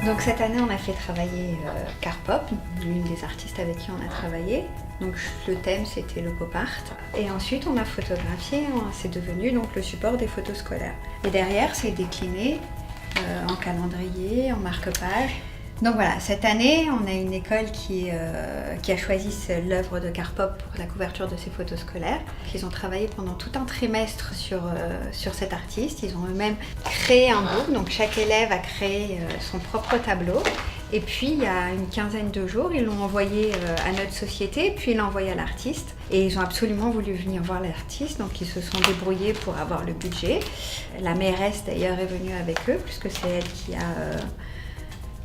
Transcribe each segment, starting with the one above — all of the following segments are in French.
Donc cette année, on a fait travailler Carpop, l'une des artistes avec qui on a travaillé. Donc le thème, c'était le pop art. Et ensuite, on a photographié, c'est devenu donc le support des photos scolaires. Et derrière, c'est décliné en calendrier, en marque-page. Donc voilà, cette année, on a une école qui a choisi l'œuvre de Carpop pour la couverture de ses photos scolaires. Ils ont travaillé pendant tout un trimestre sur cet artiste. Ils ont eux-mêmes créé un book, donc chaque élève a créé son propre tableau. Et puis, il y a une quinzaine de jours, ils l'ont envoyé à notre société, puis ils l'ont envoyé à l'artiste. Et ils ont absolument voulu venir voir l'artiste, donc ils se sont débrouillés pour avoir le budget. La mairesse, d'ailleurs, est venue avec eux, puisque c'est elle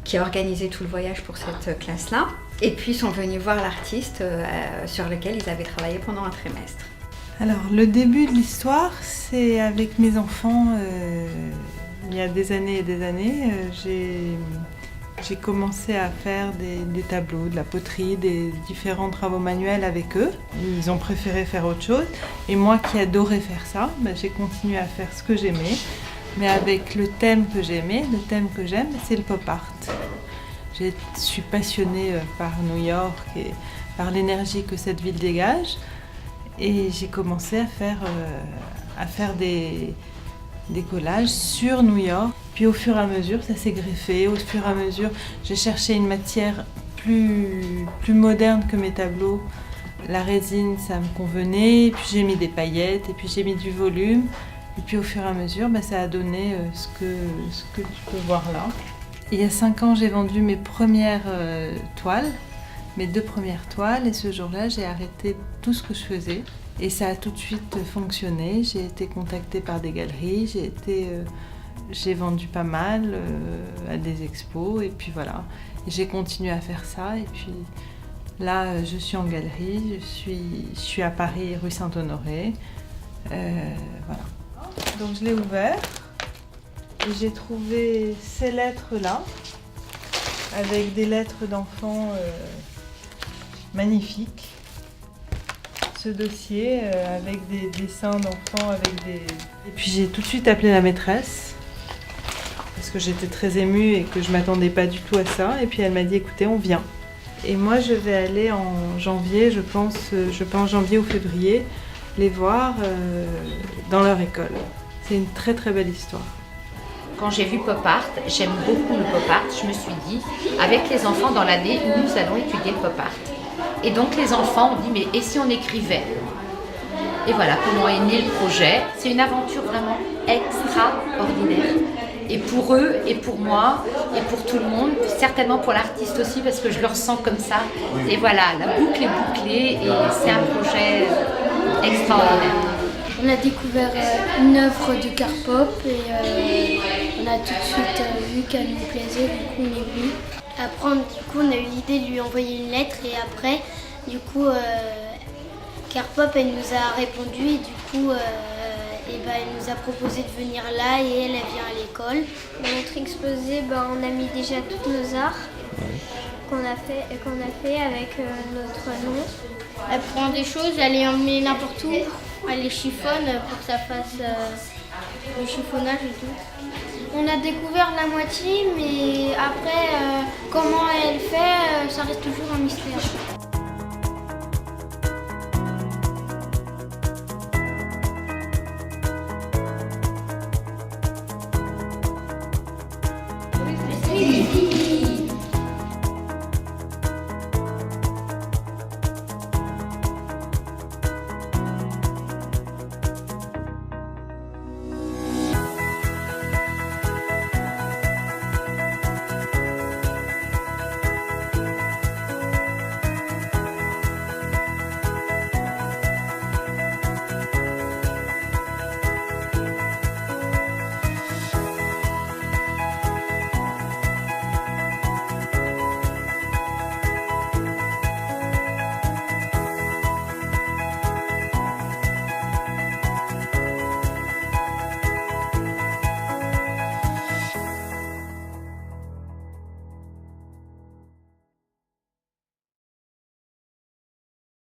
qui a organisé tout le voyage pour cette classe-là. Et puis, ils sont venus voir l'artiste sur lequel ils avaient travaillé pendant un trimestre. Alors, le début de l'histoire, c'est avec mes enfants. Il y a des années et des années, j'ai commencé à faire des tableaux, de la poterie, des différents travaux manuels avec eux. Ils ont préféré faire autre chose. Et moi qui adorais faire ça, j'ai continué à faire ce que j'aimais. Mais avec le thème que j'aimais, le thème que j'aime, c'est le pop art. Je suis passionnée par New York et par l'énergie que cette ville dégage. Et j'ai commencé à faire des collages sur New York. Puis au fur et à mesure, ça s'est greffé. Au fur et à mesure, j'ai cherché une matière plus moderne que mes tableaux. La résine, ça me convenait. Et puis j'ai mis des paillettes, et puis j'ai mis du volume. Et puis au fur et à mesure, ça a donné ce que tu peux voir là. Il y a 5 ans, j'ai vendu mes premières toiles, mes 2 premières toiles. Et ce jour-là, j'ai arrêté tout ce que je faisais. Et ça a tout de suite fonctionné. J'ai été contactée par des galeries, j'ai vendu pas mal à des expos. Et puis voilà, et j'ai continué à faire ça. Et puis là, je suis en galerie, je suis à Paris, rue Saint-Honoré. Voilà. Donc je l'ai ouvert et j'ai trouvé ces lettres-là, avec des lettres d'enfants magnifiques. Ce dossier avec des dessins d'enfants, Et puis j'ai tout de suite appelé la maîtresse, parce que j'étais très émue et que je ne m'attendais pas du tout à ça. Et puis elle m'a dit, écoutez, on vient. Et moi je vais aller en janvier, je pense janvier ou février, les voir dans leur école. C'est une très très belle histoire. Quand j'ai vu pop art, j'aime beaucoup le pop art, je me suis dit, avec les enfants dans l'année, nous allons étudier le pop art. Et donc les enfants ont dit, mais et si on écrivait? Et voilà comment est né le projet. C'est une aventure vraiment extraordinaire. Et pour eux, et pour moi, et pour tout le monde, certainement pour l'artiste aussi, parce que je le ressens comme ça. Et voilà, la boucle est bouclée et c'est un projet extraordinaire. On a découvert une œuvre de Carpop et on a tout de suite vu qu'elle nous plaisait, du coup on est venu. Après, du coup, on a eu l'idée de lui envoyer une lettre et après, du coup, Carpop, elle nous a répondu et du coup, elle nous a proposé de venir là et elle vient à l'école. Dans notre exposé, on a mis déjà tous nos arts qu'on a fait avec notre nom. Elle prend des choses, elle les met n'importe où, elle les chiffonne pour que ça fasse le chiffonnage et tout. On a découvert la moitié, mais après, comment elle fait, ça reste toujours un mystère. Oui.